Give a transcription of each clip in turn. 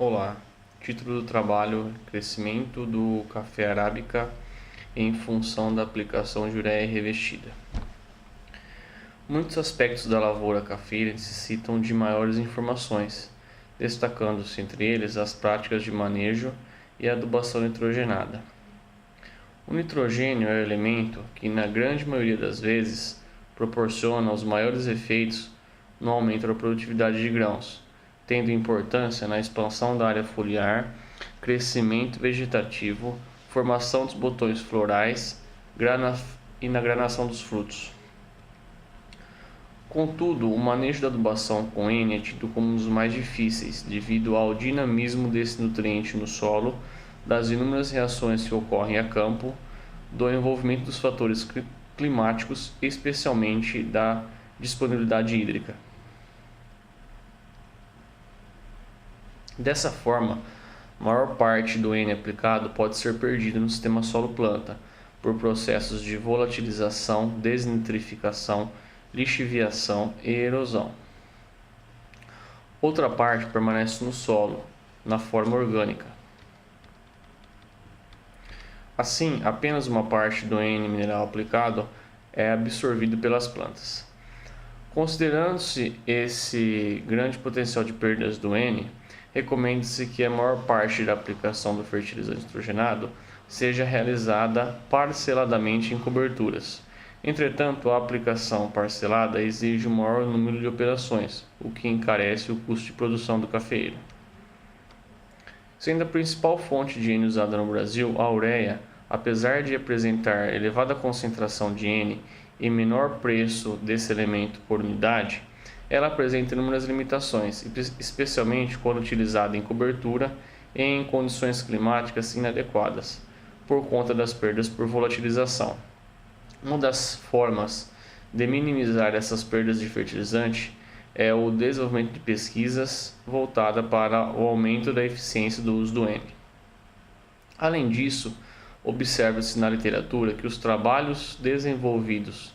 Olá, título do trabalho: Crescimento do café arábica em função da aplicação de ureia revestida. Muitos aspectos da lavoura cafeira necessitam de maiores informações, destacando-se entre eles as práticas de manejo e a adubação nitrogenada. O nitrogênio é o elemento que, na grande maioria das vezes, proporciona os maiores efeitos no aumento da produtividade de grãos, tendo importância na expansão da área foliar, crescimento vegetativo, formação dos botões florais e na granação dos frutos. Contudo, o manejo da adubação com N é tido como um dos mais difíceis, devido ao dinamismo desse nutriente no solo, das inúmeras reações que ocorrem a campo, do envolvimento dos fatores climáticos, especialmente da disponibilidade hídrica. Dessa forma, a maior parte do N aplicado pode ser perdida no sistema solo-planta por processos de volatilização, desnitrificação, lixiviação e erosão. Outra parte permanece no solo, na forma orgânica. Assim, apenas uma parte do N mineral aplicado é absorvido pelas plantas. Considerando-se esse grande potencial de perdas do N, recomenda-se que a maior parte da aplicação do fertilizante nitrogenado seja realizada parceladamente em coberturas. Entretanto, a aplicação parcelada exige um maior número de operações, o que encarece o custo de produção do cafeeiro. Sendo a principal fonte de N usada no Brasil, a ureia, apesar de apresentar elevada concentração de N e menor preço desse elemento por unidade, ela apresenta inúmeras limitações, especialmente quando utilizada em cobertura e em condições climáticas inadequadas, por conta das perdas por volatilização. Uma das formas de minimizar essas perdas de fertilizante é o desenvolvimento de pesquisas voltada para o aumento da eficiência do uso do N. Além disso, observa-se na literatura que os trabalhos desenvolvidos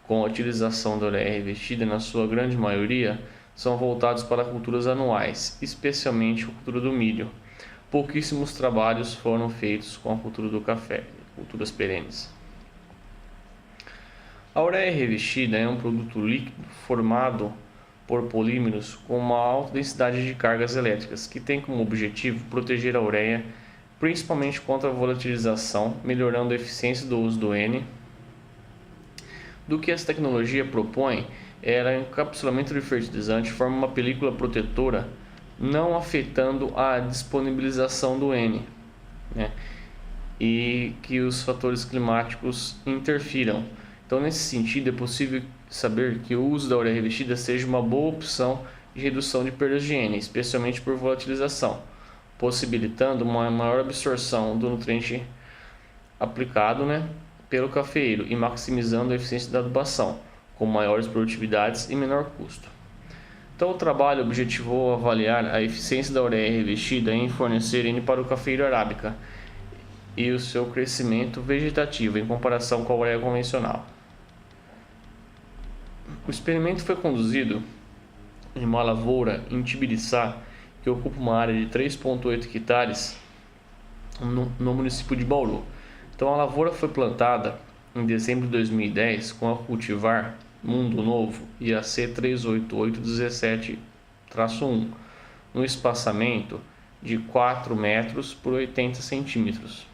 com a utilização da ureia revestida, na sua grande maioria, são voltados para culturas anuais, especialmente a cultura do milho. Pouquíssimos trabalhos foram feitos com a cultura do café, culturas perenes. A ureia revestida é um produto líquido formado por polímeros com uma alta densidade de cargas elétricas, que tem como objetivo proteger a ureia, principalmente contra a volatilização, melhorando a eficiência do uso do N. Do que essa tecnologia propõe era o encapsulamento de fertilizante de forma uma película protetora, não afetando a disponibilização do N, e que os fatores climáticos interfiram. Então, nesse sentido, é possível saber que o uso da ureia revestida seja uma boa opção de redução de perdas de N, especialmente por volatilização, possibilitando uma maior absorção do nutriente aplicado, pelo cafeeiro e maximizando a eficiência da adubação, com maiores produtividades e menor custo. Então, o trabalho objetivou avaliar a eficiência da ureia revestida em fornecer N para o cafeeiro arábica e o seu crescimento vegetativo em comparação com a ureia convencional. O experimento foi conduzido em uma lavoura em Tibiriçá, que ocupa uma área de 3,8 hectares no município de Bauru. Então, a lavoura foi plantada em dezembro de 2010 com a cultivar Mundo Novo IAC 38817-1, no espaçamento de 4 metros por 80 centímetros.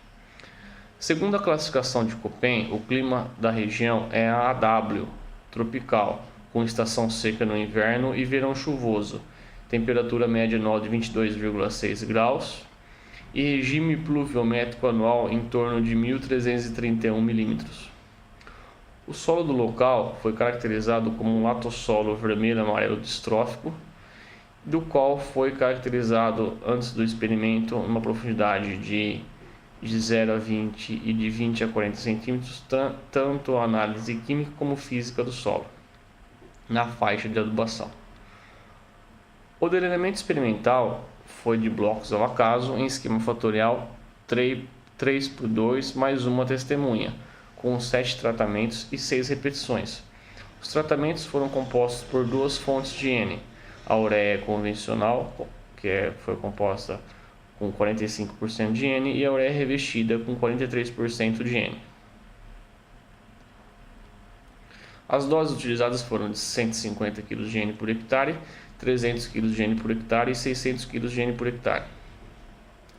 Segundo a classificação de Köppen, o clima da região é AW, tropical, com estação seca no inverno e verão chuvoso, temperatura média anual de 22,6 graus, e regime pluviométrico anual em torno de 1.331 milímetros. O solo do local foi caracterizado como um latossolo vermelho-amarelo distrófico, do qual foi caracterizado antes do experimento uma profundidade de 0 a 20 e de 20 a 40 centímetros, tanto a análise química como física do solo, na faixa de adubação. O delineamento experimental foi de blocos ao acaso em esquema fatorial 3x2 mais uma testemunha, com 7 tratamentos e 6 repetições. Os tratamentos foram compostos por duas fontes de N, a ureia convencional, foi composta com 45% de N, e a ureia revestida com 43% de N. As doses utilizadas foram de 150 kg de N por hectare, 300 kg de N por hectare e 600 kg de N por hectare,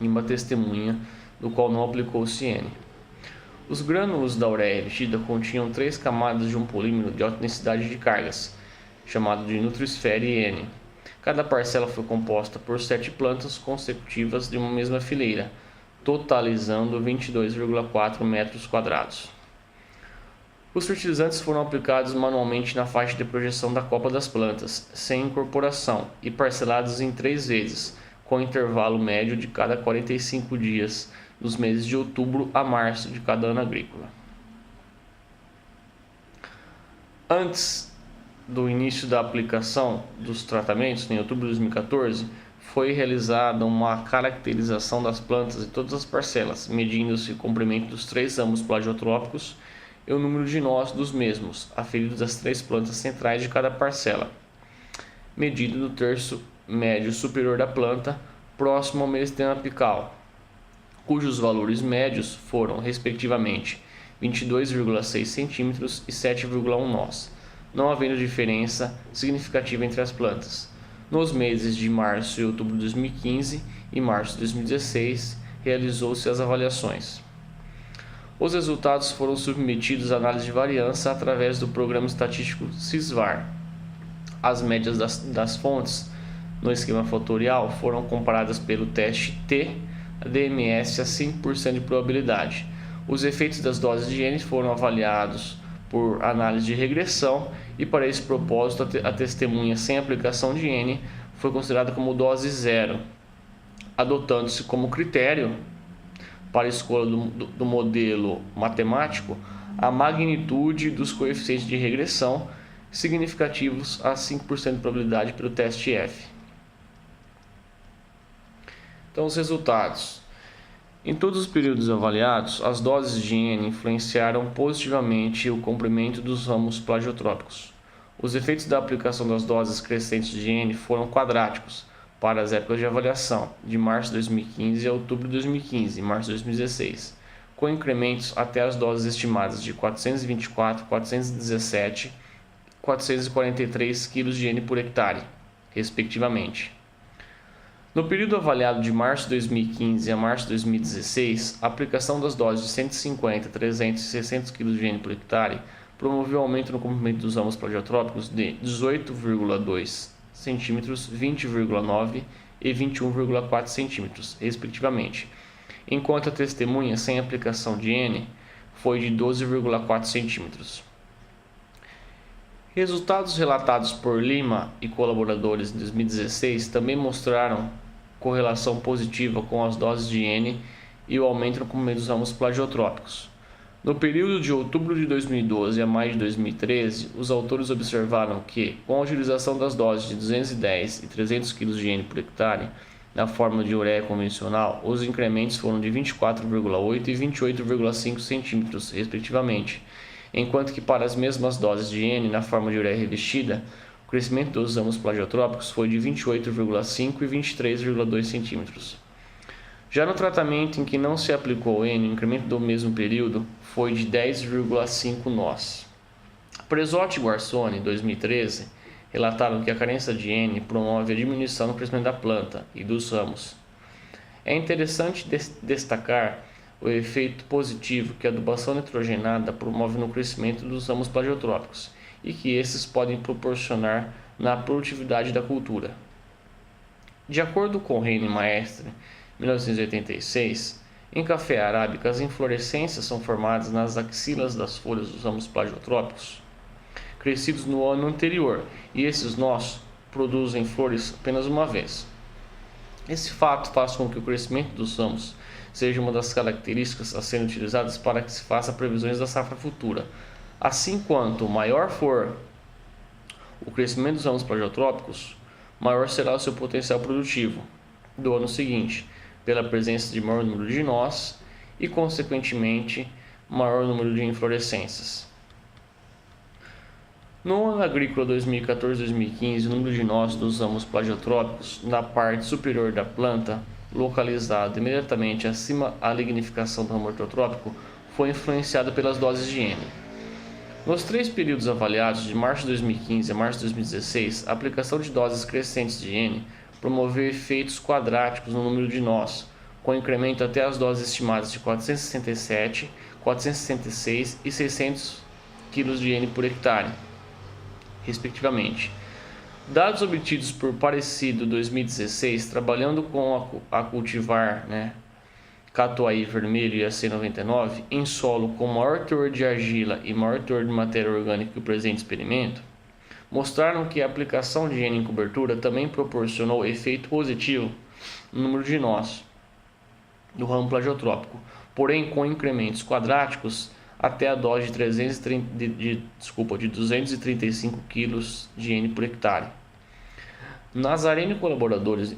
em uma testemunha do qual não aplicou-se N. Os grânulos da ureia revestida continham 3 camadas de um polímero de alta densidade de cargas, chamado de nutrisfere N. Cada parcela foi composta por 7 plantas consecutivas de uma mesma fileira, totalizando 22,4 metros quadrados. Os fertilizantes foram aplicados manualmente na faixa de projeção da copa das plantas, sem incorporação, e parcelados em 3 vezes, com intervalo médio de cada 45 dias, dos meses de outubro a março de cada ano agrícola. Antes do início da aplicação dos tratamentos, em outubro de 2014, foi realizada uma caracterização das plantas de todas as parcelas, medindo-se o comprimento dos 3 ramos plagiotrópicos e o número de nós dos mesmos, aferidos das 3 plantas centrais de cada parcela, medido no terço médio superior da planta, próximo ao meristema apical, cujos valores médios foram, respectivamente, 22,6 cm e 7,1 nós, não havendo diferença significativa entre as plantas. Nos meses de março e outubro de 2015 e março de 2016, realizou-se as avaliações. Os resultados foram submetidos à análise de variância através do programa estatístico SISVAR. As médias das fontes no esquema fatorial foram comparadas pelo teste T-DMS a 5% de probabilidade. Os efeitos das doses de N foram avaliados por análise de regressão, e para esse propósito a testemunha sem aplicação de N foi considerada como dose zero, adotando-se como critério para a escolha do modelo matemático a magnitude dos coeficientes de regressão significativos a 5% de probabilidade pelo teste F. Então, os resultados. Em todos os períodos avaliados, as doses de N influenciaram positivamente o comprimento dos ramos plagiotrópicos. Os efeitos da aplicação das doses crescentes de N foram quadráticos para as épocas de avaliação, de março de 2015 a outubro de 2015 e março de 2016, com incrementos até as doses estimadas de 424, 417 e 443 kg de N por hectare, respectivamente. No período avaliado de março de 2015 a março de 2016, a aplicação das doses de 150, 300 e 600 kg de N por hectare promoveu aumento no comprimento dos ramos plagiotrópicos de 18,2 cm, 20,9 e 21,4 cm, respectivamente, enquanto a testemunha sem aplicação de N foi de 12,4 cm. Resultados relatados por Lima e colaboradores em 2016 também mostraram correlação positiva com as doses de N e o aumento no comprimento dos ramos plagiotrópicos. No período de outubro de 2012 a maio de 2013, os autores observaram que, com a utilização das doses de 210 e 300 kg de N por hectare na forma de ureia convencional, os incrementos foram de 24,8 e 28,5 cm, respectivamente, enquanto que para as mesmas doses de N na forma de ureia revestida, o crescimento dos ramos plagiotrópicos foi de 28,5 e 23,2 cm. Já no tratamento em que não se aplicou N, o incremento do mesmo período foi de 10,5 nós. Presotti e Guarsoni, em 2013, relataram que a carência de N promove a diminuição no crescimento da planta e dos ramos. É interessante destacar o efeito positivo que a adubação nitrogenada promove no crescimento dos ramos plagiotrópicos e que esses podem proporcionar na produtividade da cultura. De acordo com Reine Maestre, 1986, em café arábica as inflorescências são formadas nas axilas das folhas dos ramos plagiotrópicos, crescidos no ano anterior, e esses nós produzem flores apenas uma vez. Esse fato faz com que o crescimento dos ramos seja uma das características a serem utilizadas para que se faça previsões da safra futura. Assim, quanto maior for o crescimento dos ramos plagiotrópicos, maior será o seu potencial produtivo do ano seguinte, pela presença de maior número de nós e, consequentemente, maior número de inflorescências. No ano agrícola 2014-2015, o número de nós dos ramos plagiotrópicos na parte superior da planta, localizado imediatamente acima da lignificação do ramo ortotrópico, foi influenciado pelas doses de N. Nos 3 períodos avaliados, de março de 2015 a março de 2016, a aplicação de doses crescentes de N promoveu efeitos quadráticos no número de nós, com incremento até as doses estimadas de 467, 466 e 600 kg de N por hectare, respectivamente. Dados obtidos por Parecido 2016, trabalhando com a cultivar Catuai vermelho e AC99 em solo com maior teor de argila e maior teor de matéria orgânica que o presente experimento, mostraram que a aplicação de N em cobertura também proporcionou efeito positivo no número de nós do ramo plagiotrópico, porém com incrementos quadráticos até a dose de 235 kg de N por hectare. Nazareno e colaboradores,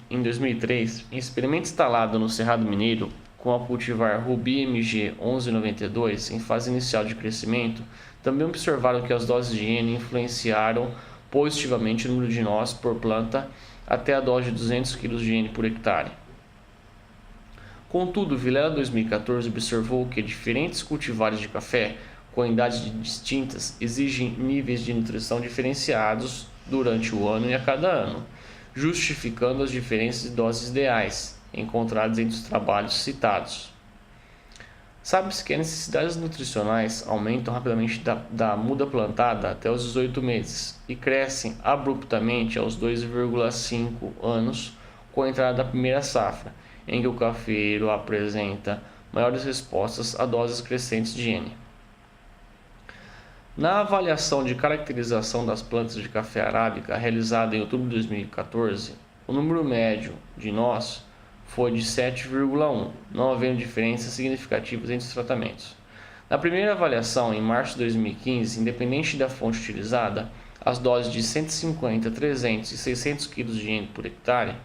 em 2003, em experimento instalado no Cerrado Mineiro com a cultivar Rubi MG 1192 em fase inicial de crescimento, também observaram que as doses de N influenciaram positivamente o número de nós por planta até a dose de 200 kg de N por hectare. Contudo, Vilela 2014 observou que diferentes cultivares de café com idades distintas exigem níveis de nutrição diferenciados durante o ano e a cada ano, justificando as diferenças de doses ideais encontradas entre os trabalhos citados. Sabe-se que as necessidades nutricionais aumentam rapidamente da muda plantada até os 18 meses e crescem abruptamente aos 2,5 anos com a entrada da primeira safra, em que o cafeiro apresenta maiores respostas a doses crescentes de N. Na avaliação de caracterização das plantas de café arábica realizada em outubro de 2014, o número médio de nós foi de 7,1, não havendo diferenças significativas entre os tratamentos. Na primeira avaliação, em março de 2015, independente da fonte utilizada, as doses de 150, 300 e 600 kg de N por hectare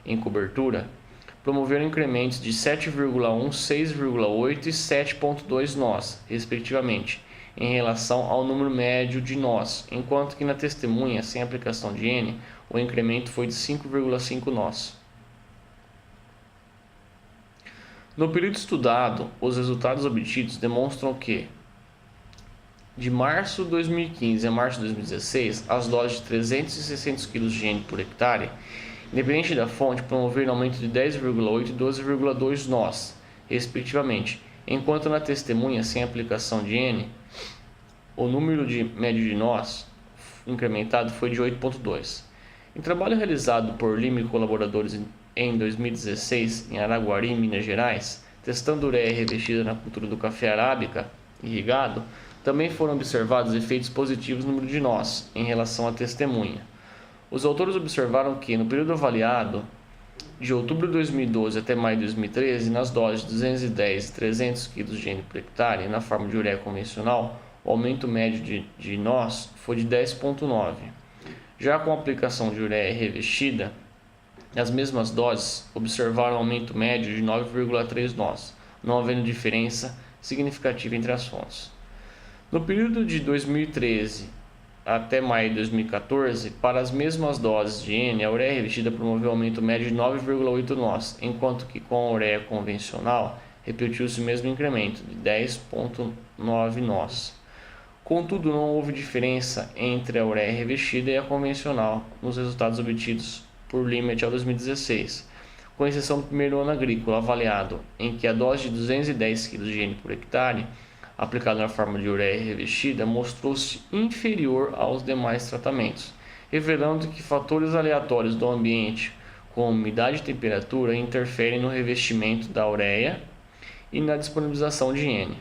em cobertura promoveram incrementos de 7,1, 6,8 e 7,2 nós, respectivamente, em relação ao número médio de nós, enquanto que na testemunha, sem aplicação de N, o incremento foi de 5,5 nós. No período estudado, os resultados obtidos demonstram que, de março de 2015 a março de 2016, as doses de 300 e 600 kg de N por hectare, independente da fonte, promoveram aumento de 10,8 e 12,2 nós, respectivamente, enquanto na testemunha, sem aplicação de N, o número médio de nós incrementado foi de 8,2. Em trabalho realizado por Lima e colaboradores em 2016 em Araguari, Minas Gerais, testando ureia revestida na cultura do café arábica irrigado, também foram observados efeitos positivos no número de nós em relação à testemunha. Os autores observaram que, no período avaliado, de outubro de 2012 até maio de 2013, nas doses de 210 e 300 kg de N por hectare, na forma de ureia convencional, o aumento médio de nós foi de 10,9. Já com a aplicação de ureia revestida, as mesmas doses observaram aumento médio de 9,3 nós, não havendo diferença significativa entre as fontes. No período de 2013 até maio de 2014, para as mesmas doses de N, a ureia revestida promoveu aumento médio de 9,8 nós, enquanto que com a ureia convencional repetiu-se o mesmo incremento, de 10,9 nós. Contudo, não houve diferença entre a ureia revestida e a convencional nos resultados obtidos por Lima et al. 2016, com exceção do primeiro ano agrícola avaliado, em que a dose de 210 kg de N por hectare, aplicada na forma de ureia revestida, mostrou-se inferior aos demais tratamentos, revelando que fatores aleatórios do ambiente, como umidade e temperatura, interferem no revestimento da ureia e na disponibilização de N.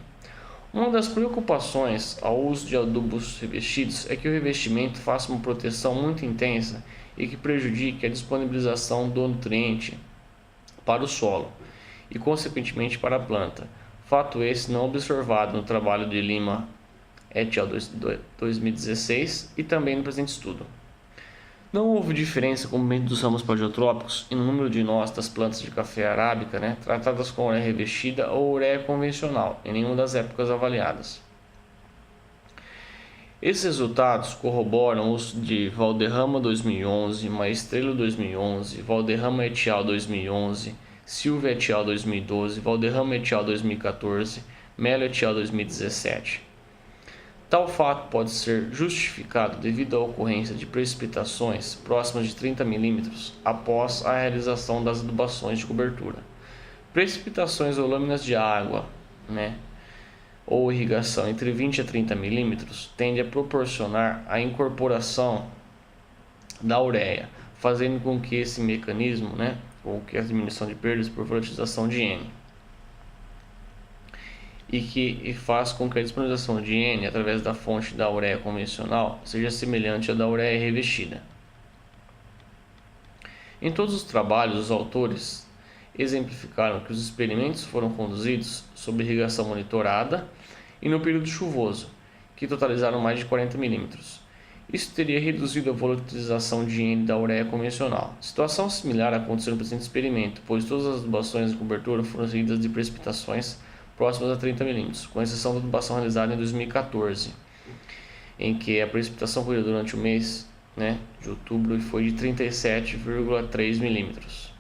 Uma das preocupações ao uso de adubos revestidos é que o revestimento faça uma proteção muito intensa e que prejudique a disponibilização do nutriente para o solo e, consequentemente, para a planta. Fato esse não observado no trabalho de Lima et al. 2016 e também no presente estudo. Não houve diferença com o aumento dos ramos plagiotrópicos e no número de nós das plantas de café arábica, tratadas com ureia revestida ou ureia convencional, em nenhuma das épocas avaliadas. Esses resultados corroboram os de Valderrama 2011, Maestrello 2011, Valderrama et al. 2011, Silva et al. 2012, Valderrama et al. 2014, Mello et al. 2017. Tal fato pode ser justificado devido à ocorrência de precipitações próximas de 30 mm após a realização das adubações de cobertura. Precipitações ou lâminas de água, ou irrigação entre 20 a 30 mm tende a proporcionar a incorporação da ureia, fazendo com que esse mecanismo, ou que a diminuição de perdas por volatilização de N, e faz com que a disponibilização de N através da fonte da ureia convencional seja semelhante à da ureia revestida. Em todos os trabalhos, os autores exemplificaram que os experimentos foram conduzidos sob irrigação monitorada e no período chuvoso, que totalizaram mais de 40 mm. Isso teria reduzido a volatilização de N da ureia convencional. Situação similar aconteceu no presente experimento, pois todas as adubações de cobertura foram seguidas de precipitações próximas a 30 mm, com exceção da adubação realizada em 2014, em que a precipitação ocorreu durante o mês de outubro e foi de 37,3 mm.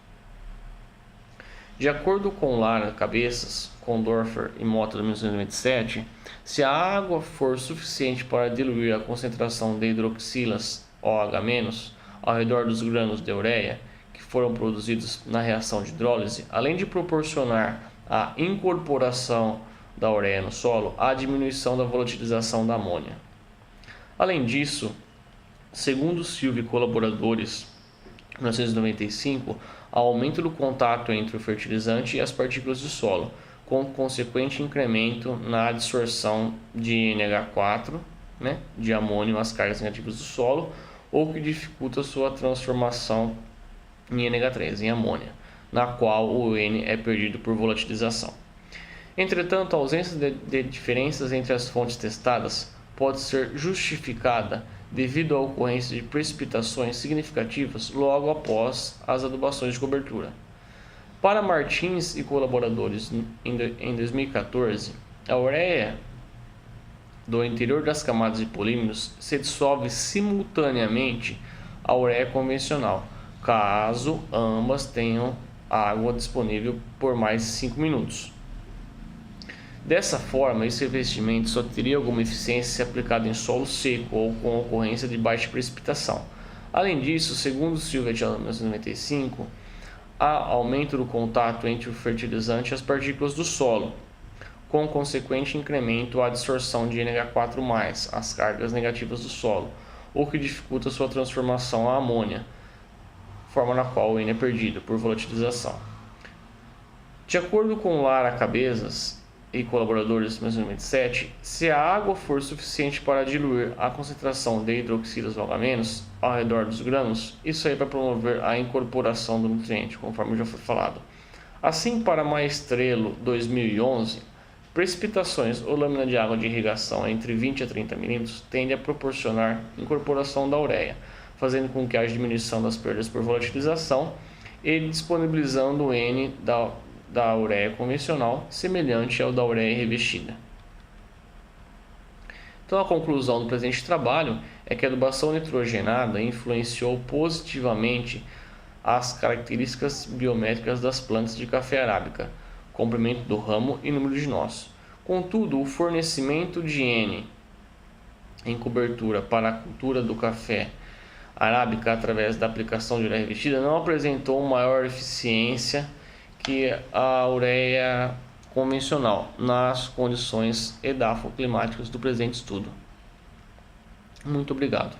De acordo com Lara Cabeças, Condorfer e Mota de 1997, se a água for suficiente para diluir a concentração de hidroxilas OH- ao redor dos grânulos de ureia que foram produzidos na reação de hidrólise, além de proporcionar a incorporação da ureia no solo, há a diminuição da volatilização da amônia. Além disso, segundo Silva e colaboradores, em 1995, há aumento do contato entre o fertilizante e as partículas do solo, com consequente incremento na adsorção de NH4, de amônio às cargas negativas do solo, ou que dificulta sua transformação em NH3, em amônia, na qual o N é perdido por volatilização. Entretanto, a ausência de diferenças entre as fontes testadas pode ser justificada devido à ocorrência de precipitações significativas logo após as adubações de cobertura. Para Martins e colaboradores, em 2014, a ureia do interior das camadas de polímeros se dissolve simultaneamente à ureia convencional, caso ambas tenham água disponível por mais de 5 minutos. Dessa forma, esse revestimento só teria alguma eficiência se aplicado em solo seco ou com ocorrência de baixa precipitação. Além disso, segundo Silva et al. 1995, há aumento do contato entre o fertilizante e as partículas do solo, com consequente incremento à adsorção de NH4+, as cargas negativas do solo, o que dificulta sua transformação a amônia, forma na qual o N é perdido por volatilização. De acordo com Lara Cabeças e colaboradores de 1997, se a água for suficiente para diluir a concentração de hidroxilas OH- ao redor dos grânulos, isso aí vai promover a incorporação do nutriente, conforme já foi falado. Assim, para Maestrello 2011, precipitações ou lâmina de água de irrigação entre 20 a 30 mm tende a proporcionar incorporação da ureia, fazendo com que haja diminuição das perdas por volatilização e disponibilizando o N da ureia convencional, semelhante ao da ureia revestida. Então, a conclusão do presente trabalho é que a adubação nitrogenada influenciou positivamente as características biométricas das plantas de café arábica, comprimento do ramo e número de nós. Contudo, o fornecimento de N em cobertura para a cultura do café arábica através da aplicação de ureia revestida não apresentou maior eficiência que a ureia convencional nas condições edafoclimáticas do presente estudo. Muito obrigado.